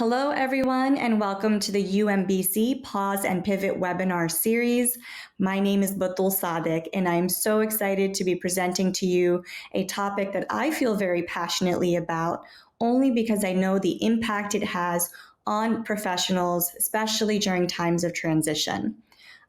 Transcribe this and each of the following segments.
Hello, everyone, and welcome to the UMBC Pause and Pivot webinar series. My name is Batul Sadek, and I'm so excited to be presenting to you a topic that I feel very passionately about, only because I know the impact it has on professionals, especially during times of transition.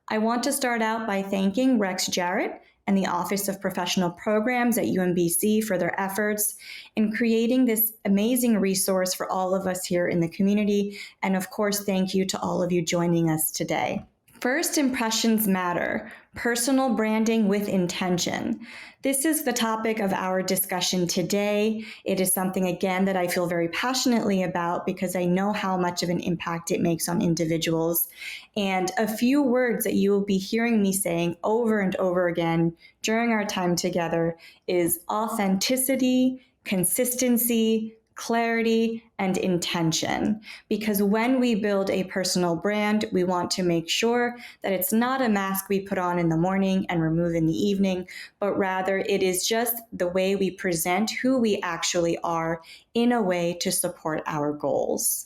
I want to start out by thanking Rex Jarrett and the Office of Professional Programs at UMBC for their efforts in creating this amazing resource for all of us here in the community. And of course, thank you to all of you joining us today. First impressions matter. Personal branding with intention. This is the topic of our discussion today. It is something, again, that I feel very passionately about because I know how much of an impact it makes on individuals. And a few words that you will be hearing me saying over and over again during our time together is authenticity, consistency, clarity, and intention. Because when we build a personal brand, we want to make sure that it's not a mask we put on in the morning and remove in the evening, but rather it is just the way we present who we actually are in a way to support our goals.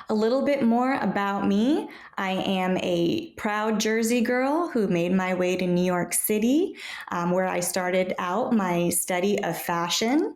A little bit more about me. I am a proud Jersey girl who made my way to New York City, where I started out my study of fashion.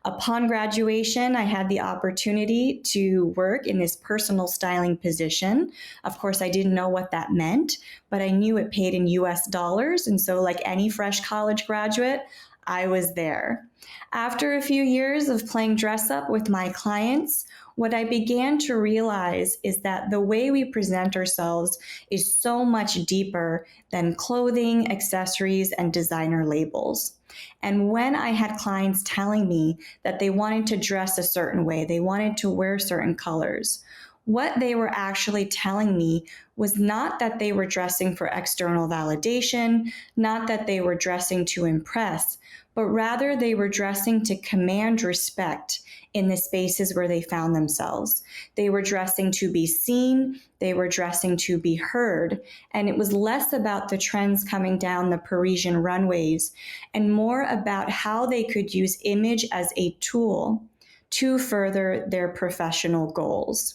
Upon graduation, I had the opportunity to work in this personal styling position. Of course, I didn't know what that meant, but I knew it paid in US dollars. And so, like any fresh college graduate, I was there. After a few years of playing dress up with my clients, what I began to realize is that the way we present ourselves is so much deeper than clothing, accessories, and designer labels. And when I had clients telling me that they wanted to dress a certain way, they wanted to wear certain colors, what they were actually telling me was not that they were dressing for external validation, not that they were dressing to impress, but rather they were dressing to command respect in the spaces where they found themselves. They were dressing to be seen, they were dressing to be heard, and it was less about the trends coming down the Parisian runways and more about how they could use image as a tool to further their professional goals.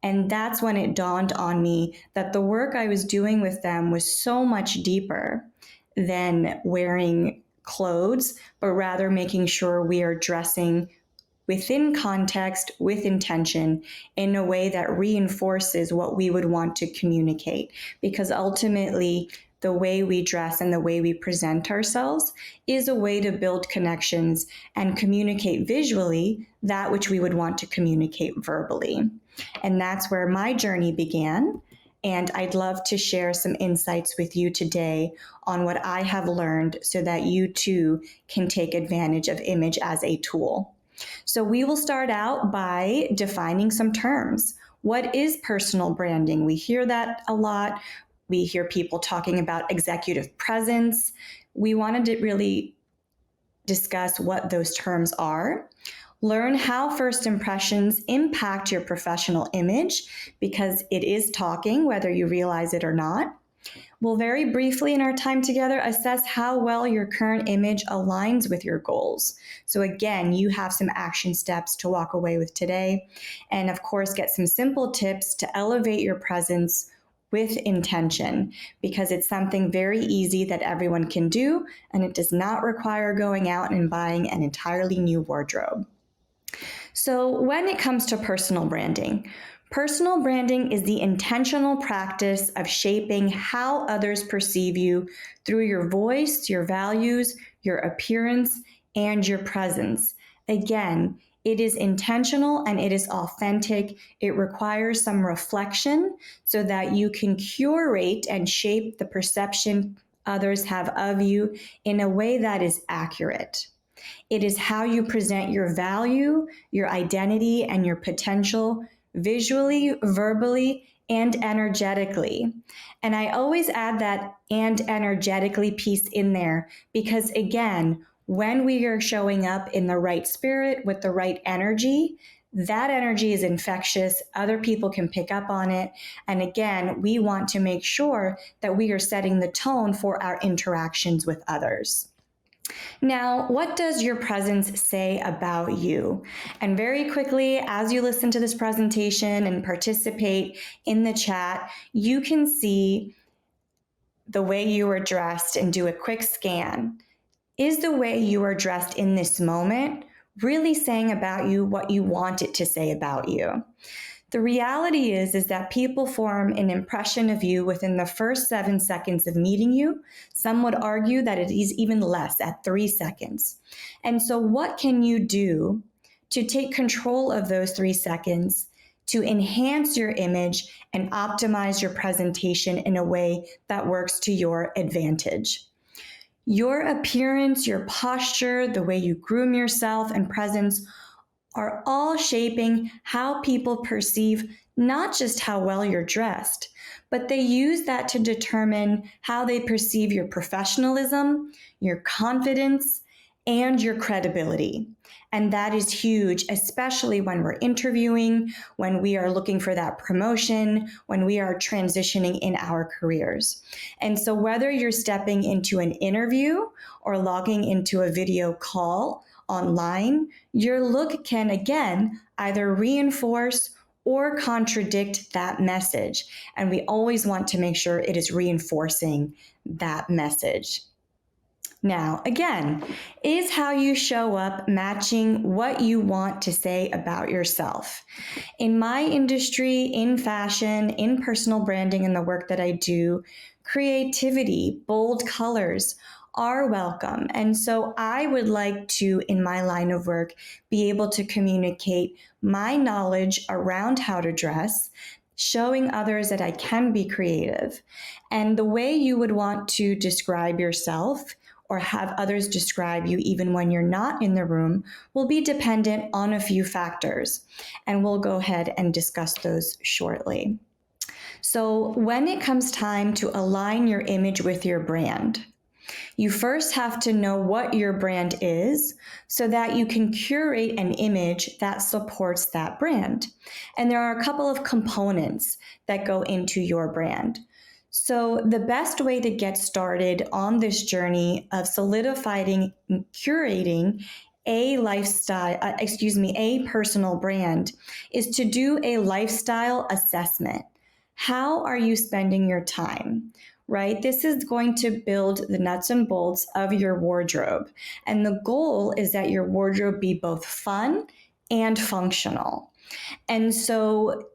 And that's when it dawned on me that the work I was doing with them was so much deeper than wearing clothes, but rather making sure we are dressing within context, with intention, in a way that reinforces what we would want to communicate. Because ultimately, the way we dress and the way we present ourselves is a way to build connections and communicate visually that which we would want to communicate verbally. And that's where my journey began. And I'd love to share some insights with you today on what I have learned so that you too can take advantage of image as a tool. So we will start out by defining some terms. What is personal branding? We hear that a lot. We hear people talking about executive presence. We wanted to really discuss what those terms are. Learn how first impressions impact your professional image, because it is talking, whether you realize it or not. We'll very briefly in our time together assess how well your current image aligns with your goals. So again, you have some action steps to walk away with today. And of course, get some simple tips to elevate your presence with intention, because it's something very easy that everyone can do, and it does not require going out and buying an entirely new wardrobe. So when it comes to personal branding is the intentional practice of shaping how others perceive you through your voice, your values, your appearance, and your presence. Again, it is intentional and it is authentic. It requires some reflection so that you can curate and shape the perception others have of you in a way that is accurate. It is how you present your value, your identity, and your potential visually, verbally, and energetically. And I always add that "and energetically" piece in there because, again, when we are showing up in the right spirit with the right energy, that energy is infectious. Other people can pick up on it. And again, we want to make sure that we are setting the tone for our interactions with others. Now, what does your presence say about you? And very quickly, as you listen to this presentation and participate in the chat, you can see the way you are dressed and do a quick scan. Is the way you are dressed in this moment really saying about you what you want it to say about you? The reality is that people form an impression of you within the first 7 seconds of meeting you. Some would argue that it is even less at 3 seconds. And so what can you do to take control of those 3 seconds to enhance your image and optimize your presentation in a way that works to your advantage? Your appearance, your posture, the way you groom yourself, and presence are all shaping how people perceive not just how well you're dressed, but they use that to determine how they perceive your professionalism, your confidence, and your credibility. And that is huge, especially when we're interviewing, when we are looking for that promotion, when we are transitioning in our careers. And so whether you're stepping into an interview or logging into a video call online, your look can again either reinforce or contradict that message. And we always want to make sure it is reinforcing that message. Now, again, is how you show up matching what you want to say about yourself? In my industry, in fashion, in personal branding, and the work that I do, creativity, bold colors are welcome. And so I would like to, in my line of work, be able to communicate my knowledge around how to dress, showing others that I can be creative. And the way you would want to describe yourself or have others describe you even when you're not in the room will be dependent on a few factors. And we'll go ahead and discuss those shortly. So when it comes time to align your image with your brand, you first have to know what your brand is so that you can curate an image that supports that brand. And there are a couple of components that go into your brand. So the best way to get started on this journey of solidifying, curating a a personal brand is to do a lifestyle assessment. How are you spending your time? Right? This is going to build the nuts and bolts of your wardrobe. And the goal is that your wardrobe be both fun and functional. And so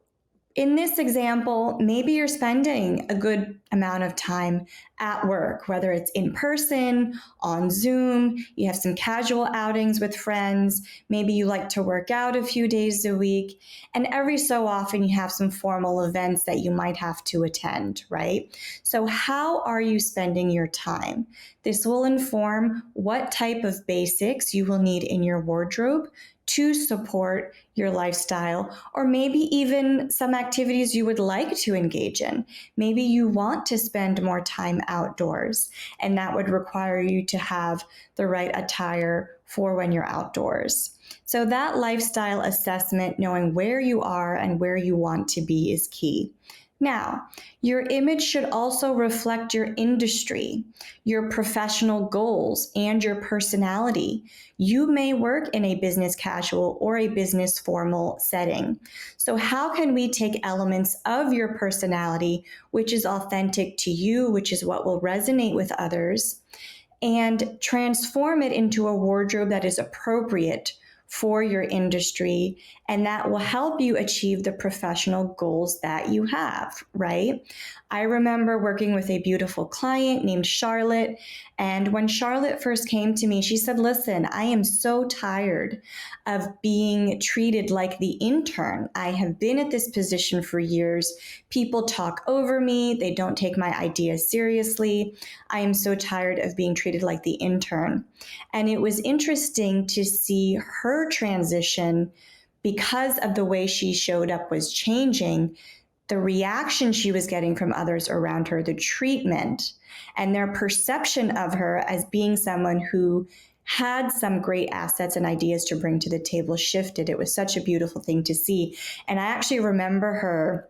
in this example, maybe you're spending a good amount of time at work, whether it's in person, on Zoom, you have some casual outings with friends, maybe you like to work out a few days a week, and every so often you have some formal events that you might have to attend, right? So how are you spending your time? This will inform what type of basics you will need in your wardrobe to support your lifestyle, or maybe even some activities you would like to engage in. Maybe you want to spend more time outdoors, and that would require you to have the right attire for when you're outdoors. So that lifestyle assessment, knowing where you are and where you want to be, is key. Now, your image should also reflect your industry, your professional goals, and your personality. You may work in a business casual or a business formal setting. So how can we take elements of your personality, which is authentic to you, which is what will resonate with others, and transform it into a wardrobe that is appropriate for your industry, and that will help you achieve the professional goals that you have, right? I remember working with a beautiful client named Charlotte, and when Charlotte first came to me, she said, "Listen, I am so tired of being treated like the intern. I have been at this position for years. People talk over me, they don't take my ideas seriously. I am so tired of being treated like the intern." And it was interesting to see her transition because of the way she showed up was changing, the reaction she was getting from others around her, the treatment, and their perception of her as being someone who had some great assets and ideas to bring to the table shifted. It was such a beautiful thing to see. And I actually remember her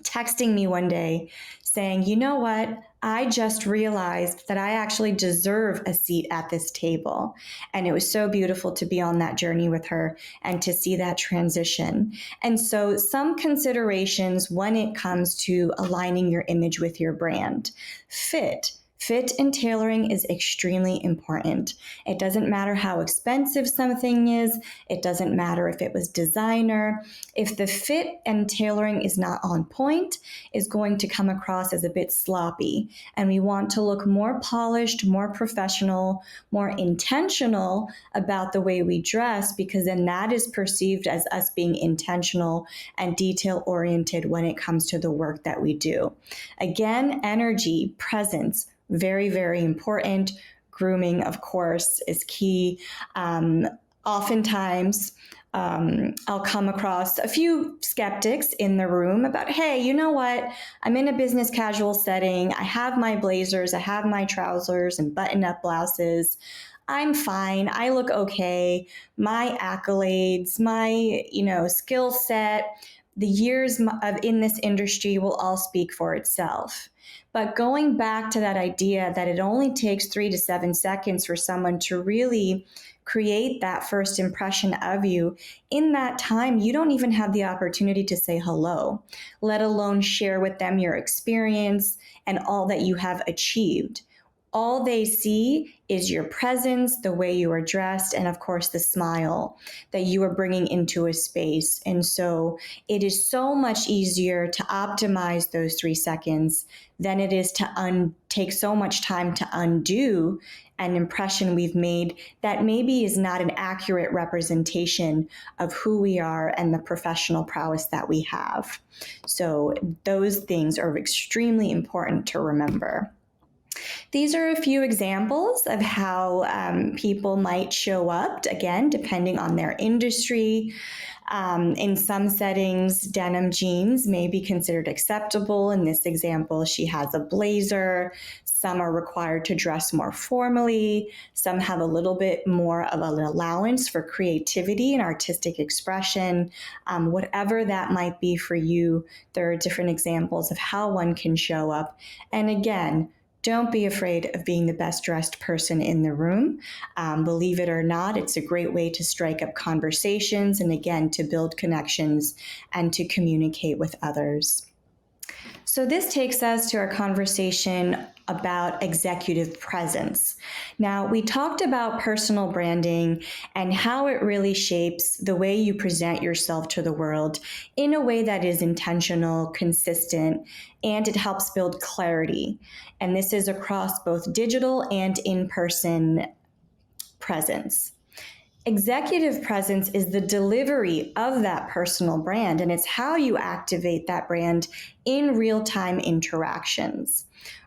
texting me one day saying, "You know what? I just realized that I actually deserve a seat at this table. And it was so beautiful to be on that journey with her and to see that transition. And so, some considerations when it comes to aligning your image with your brand: fit. Fit and tailoring is extremely important. It doesn't matter how expensive something is. It doesn't matter if it was designer. If the fit and tailoring is not on point, is going to come across as a bit sloppy. And we want to look more polished, more professional, more intentional about the way we dress, because then that is perceived as us being intentional and detail oriented when it comes to the work that we do. Again, energy, presence, very, very important. Grooming, of course, is key. Oftentimes, I'll come across a few skeptics in the room about, hey, you know what? I'm in a business casual setting. I have my blazers, I have my trousers and button-up blouses. I'm fine. I look okay. My accolades, my, skill set, the years of in this industry will all speak for itself. But going back to that idea that it only takes 3 to 7 seconds for someone to really create that first impression of you, in that time, you don't even have the opportunity to say hello, let alone share with them your experience and all that you have achieved. All they see is your presence, the way you are dressed, and of course, the smile that you are bringing into a space. And so it is so much easier to optimize those 3 seconds than it is to take so much time to undo an impression we've made that maybe is not an accurate representation of who we are and the professional prowess that we have. So those things are extremely important to remember. These are a few examples of how people might show up, again, depending on their industry. In some settings, denim jeans may be considered acceptable. In this example, she has a blazer. Some are required to dress more formally. Some have a little bit more of an allowance for creativity and artistic expression. Whatever that might be for you, there are different examples of how one can show up. And again, don't be afraid of being the best dressed person in the room. Believe it or not, it's a great way to strike up conversations and, again, to build connections and to communicate with others. So this takes us to our conversation about executive presence. Now, we talked about personal branding and how it really shapes the way you present yourself to the world in a way that is intentional, consistent, and it helps build clarity. And this is across both digital and in-person presence. Executive presence is the delivery of that personal brand, and it's how you activate that brand in real-time interactions,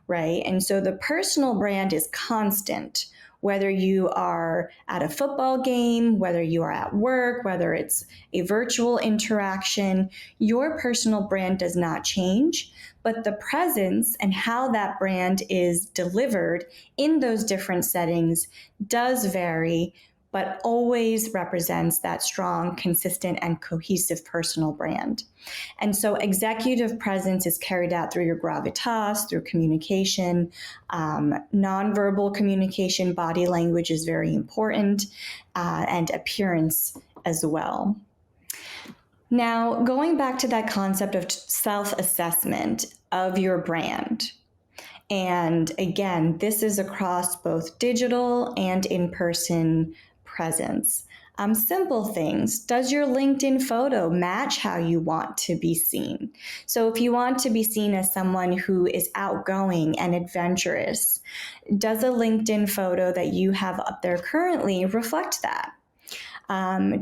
right? And so the personal brand is constant, whether you are at a football game, whether you are at work, whether it's a virtual interaction, your personal brand does not change, but the presence and how that brand is delivered in those different settings does vary, but always represents that strong, consistent, and cohesive personal brand. And so executive presence is carried out through your gravitas, through communication, nonverbal communication, body language is very important, and appearance as well. Now, going back to that concept of self-assessment of your brand, and again, this is across both digital and in-person presence. Simple things. Does your LinkedIn photo match how you want to be seen? So if you want to be seen as someone who is outgoing and adventurous, does a LinkedIn photo that you have up there currently reflect that?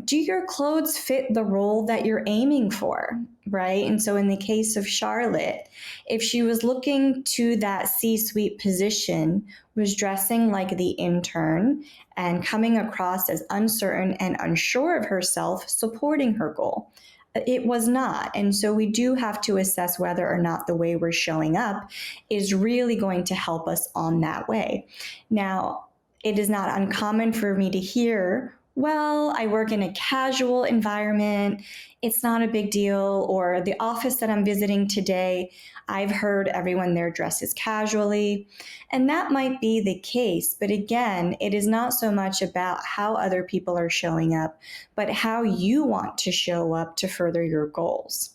Do your clothes fit the role that you're aiming for, right? And so in the case of Charlotte, if she was looking to that C-suite position, was dressing like the intern and coming across as uncertain and unsure of herself, supporting her goal. It was not. And so we do have to assess whether or not the way we're showing up is really going to help us on that way. Now, it is not uncommon for me to hear well, I work in a casual environment, it's not a big deal, or the office that I'm visiting today, I've heard everyone there dresses casually. And that might be the case, but again, it is not so much about how other people are showing up, but how you want to show up to further your goals.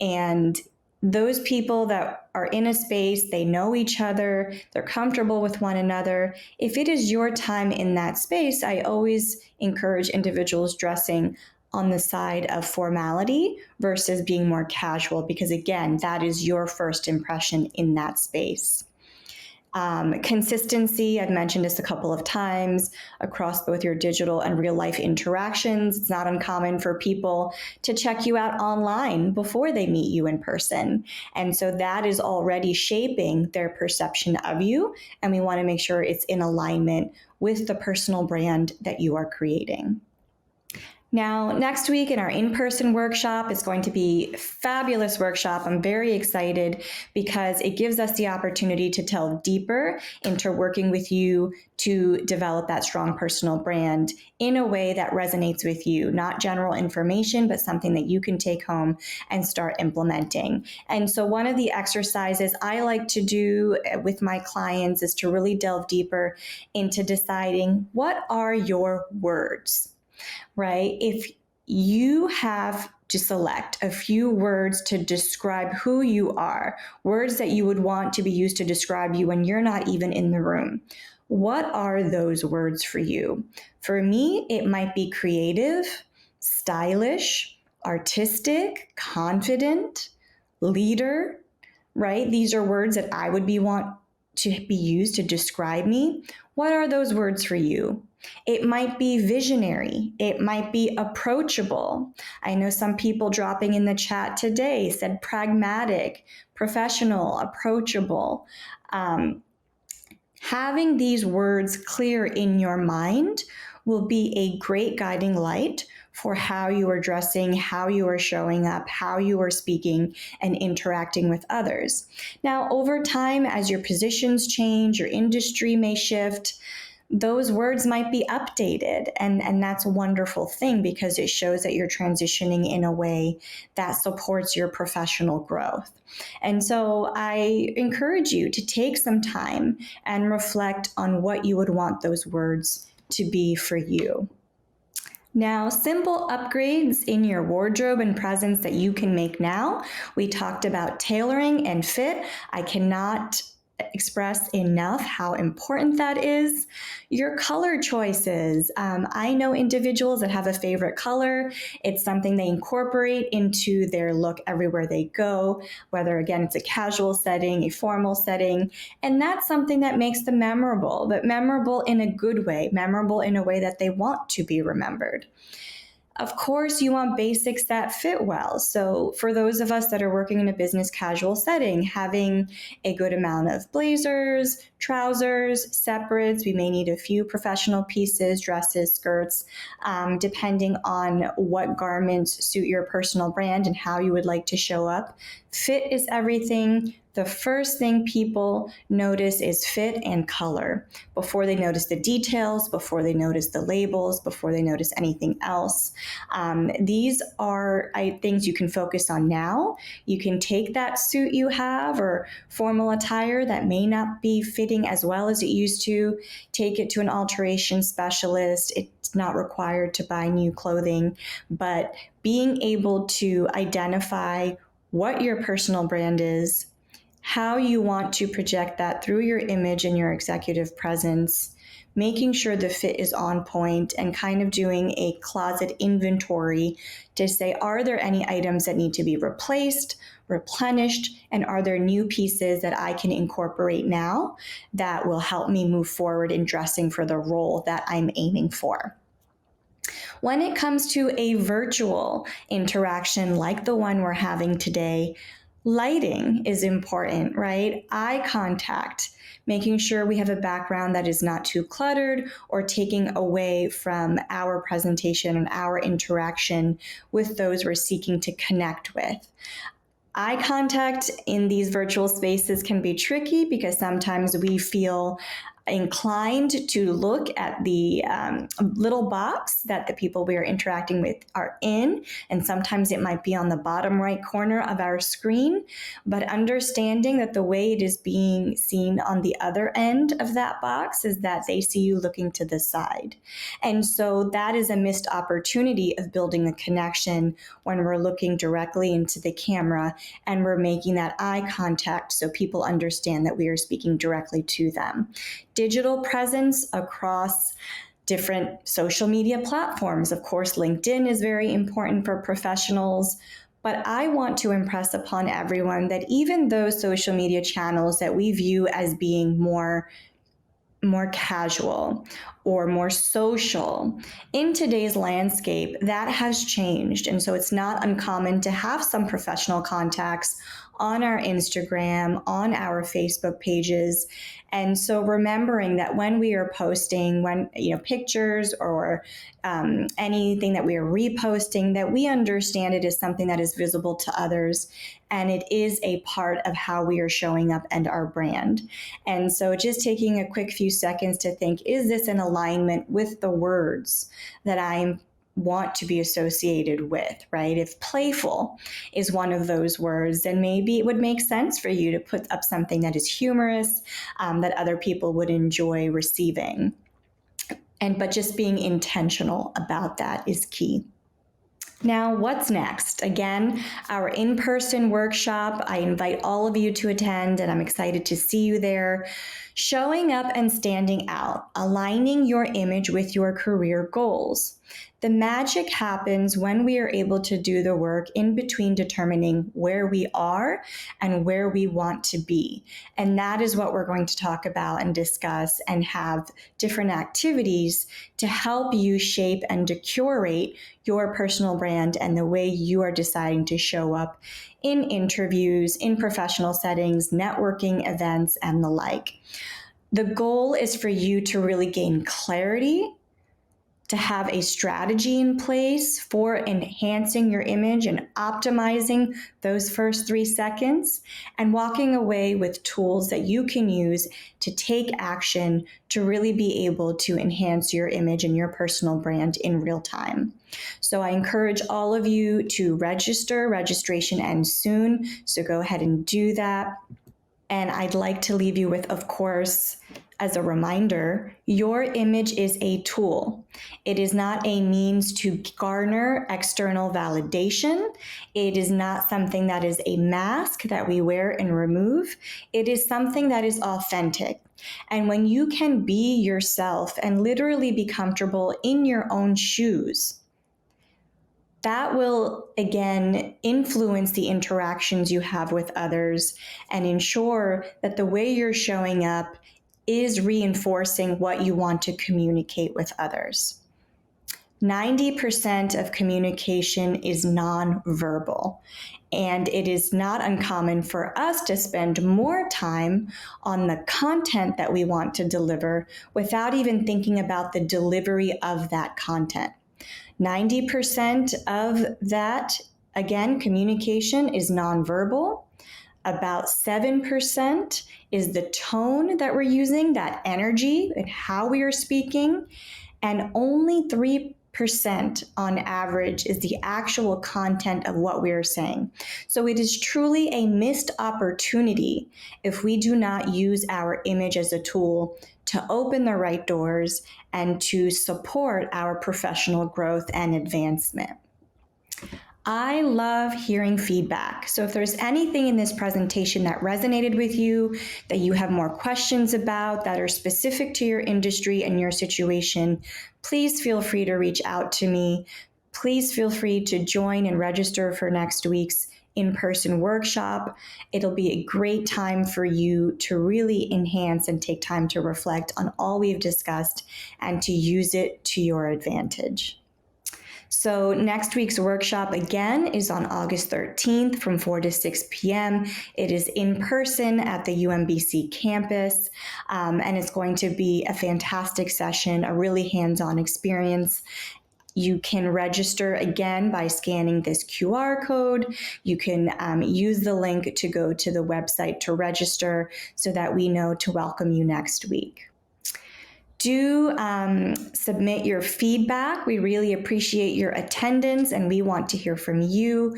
And those people that are in a space, they know each other, they're comfortable with one another. If it is your time in that space, I always encourage individuals dressing on the side of formality versus being more casual, because again, that is your first impression in that space. Consistency, I've mentioned this a couple of times across both your digital and real life interactions. It's not uncommon for people to check you out online before they meet you in person. And so that is already shaping their perception of you. And we want to make sure it's in alignment with the personal brand that you are creating. Now, next week in our in-person workshop, it's going to be a fabulous workshop. I'm very excited because it gives us the opportunity to delve deeper into working with you to develop that strong personal brand in a way that resonates with you, not general information, but something that you can take home and start implementing. And so one of the exercises I like to do with my clients is to really delve deeper into deciding, what are your words? Right? If you have to select a few words to describe who you are, words that you would want to be used to describe you when you're not even in the room, what are those words for you? For me, it might be creative, stylish, artistic, confident, leader, right? These are words that I would want to be used to describe me. What are those words for you? It might be visionary. It might be approachable. I know some people dropping in the chat today said pragmatic, professional, approachable. Having these words clear in your mind will be a great guiding light for how you are dressing, how you are showing up, how you are speaking and interacting with others. Now, over time, as your positions change, your industry may shift, those words might be updated. And that's a wonderful thing because it shows that you're transitioning in a way that supports your professional growth. And so I encourage you to take some time and reflect on what you would want those words to be for you. Now, simple upgrades in your wardrobe and presence that you can make now. We talked about tailoring and fit. I cannot express enough how important that is. Your color choices. I know individuals that have a favorite color. It's something they incorporate into their look everywhere they go, whether again it's a casual setting, a formal setting, and that's something that makes them memorable, but memorable in a good way, memorable in a way that they want to be remembered. Of course, you want basics that fit well. So for those of us that are working in a business casual setting, having a good amount of blazers, trousers, separates, we may need a few professional pieces, dresses, skirts, depending on what garments suit your personal brand and how you would like to show up. Fit is everything. The first thing people notice is fit and color before they notice the details, before they notice the labels, before they notice anything else. These are things you can focus on now. You can take that suit you have or formal attire that may not be fitting as well as it used to, take it to an alteration specialist. It's not required to buy new clothing, but being able to identify what your personal brand is, how you want to project that through your image and your executive presence, making sure the fit is on point, and kind of doing a closet inventory to say, are there any items that need to be replaced, replenished, and are there new pieces that I can incorporate now that will help me move forward in dressing for the role that I'm aiming for. When it comes to a virtual interaction like the one we're having today, lighting is important, right? Eye contact, making sure we have a background that is not too cluttered or taking away from our presentation and our interaction with those we're seeking to connect with. Eye contact in these virtual spaces can be tricky because sometimes we feel inclined to look at the little box that the people we are interacting with are in, and sometimes it might be on the bottom right corner of our screen, but understanding that the way it is being seen on the other end of that box is that they see you looking to the side. And so that is a missed opportunity of building a connection when we're looking directly into the camera and we're making that eye contact so people understand that we are speaking directly to them. Digital presence across different social media platforms. Of course, LinkedIn is very important for professionals, but I want to impress upon everyone that even those social media channels that we view as being more casual or more social, in today's landscape, that has changed. And so it's not uncommon to have some professional contacts on our Instagram, on our Facebook pages. And so remembering that when we are posting, pictures or anything that we are reposting, that we understand it is something that is visible to others, and it is a part of how we are showing up and our brand. And so just taking a quick few seconds to think, is this in alignment with the words that I want to be associated with, right? If playful is one of those words, then maybe it would make sense for you to put up something that is humorous, that other people would enjoy receiving. But just being intentional about that is key. Now, what's next? Again, our in-person workshop. I invite all of you to attend, and I'm excited to see you there. Showing up and standing out, aligning your image with your career goals. The magic happens when we are able to do the work in between determining where we are and where we want to be. And that is what we're going to talk about and discuss and have different activities to help you shape and to curate your personal brand and the way you are deciding to show up in interviews, in professional settings, networking events, and the like. The goal is for you to really gain clarity, to have a strategy in place for enhancing your image and optimizing those first 3 seconds, and walking away with tools that you can use to take action to really be able to enhance your image and your personal brand in real time. So I encourage all of you to register. Registration ends soon, so go ahead and do that. And I'd like to leave you with, of course, as a reminder, your image is a tool. It is not a means to garner external validation. It is not something that is a mask that we wear and remove. It is something that is authentic. And when you can be yourself and literally be comfortable in your own shoes, that will, again, influence the interactions you have with others and ensure that the way you're showing up is reinforcing what you want to communicate with others. 90% of communication is nonverbal, and it is not uncommon for us to spend more time on the content that we want to deliver without even thinking about the delivery of that content. 90% of that, again, communication is nonverbal. About 7% is the tone that we're using, that energy and how we are speaking. And only 3% on average is the actual content of what we are saying. So it is truly a missed opportunity if we do not use our image as a tool to open the right doors and to support our professional growth and advancement. I love hearing feedback. So if there's anything in this presentation that resonated with you, that you have more questions about, that are specific to your industry and your situation, please feel free to reach out to me. Please feel free to join and register for next week's in-person workshop. It'll be a great time for you to really enhance and take time to reflect on all we've discussed and to use it to your advantage. So next week's workshop, again, is on August 13th from 4 to 6 p.m. It is in person at the UMBC campus, and it's going to be a fantastic session, a really hands-on experience. You can register again by scanning this QR code. You can use the link to go to the website to register so that we know to welcome you next week. Do submit your feedback. We really appreciate your attendance and we want to hear from you.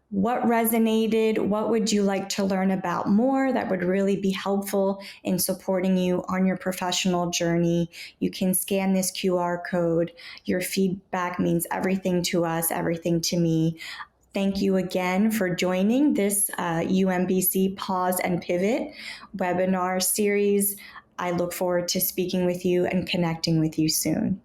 What resonated? What would you like to learn about more that would really be helpful in supporting you on your professional journey? You can scan this QR code. Your feedback means everything to us, everything to me. Thank you again for joining this UMBC Pause and Pivot webinar series. I look forward to speaking with you and connecting with you soon.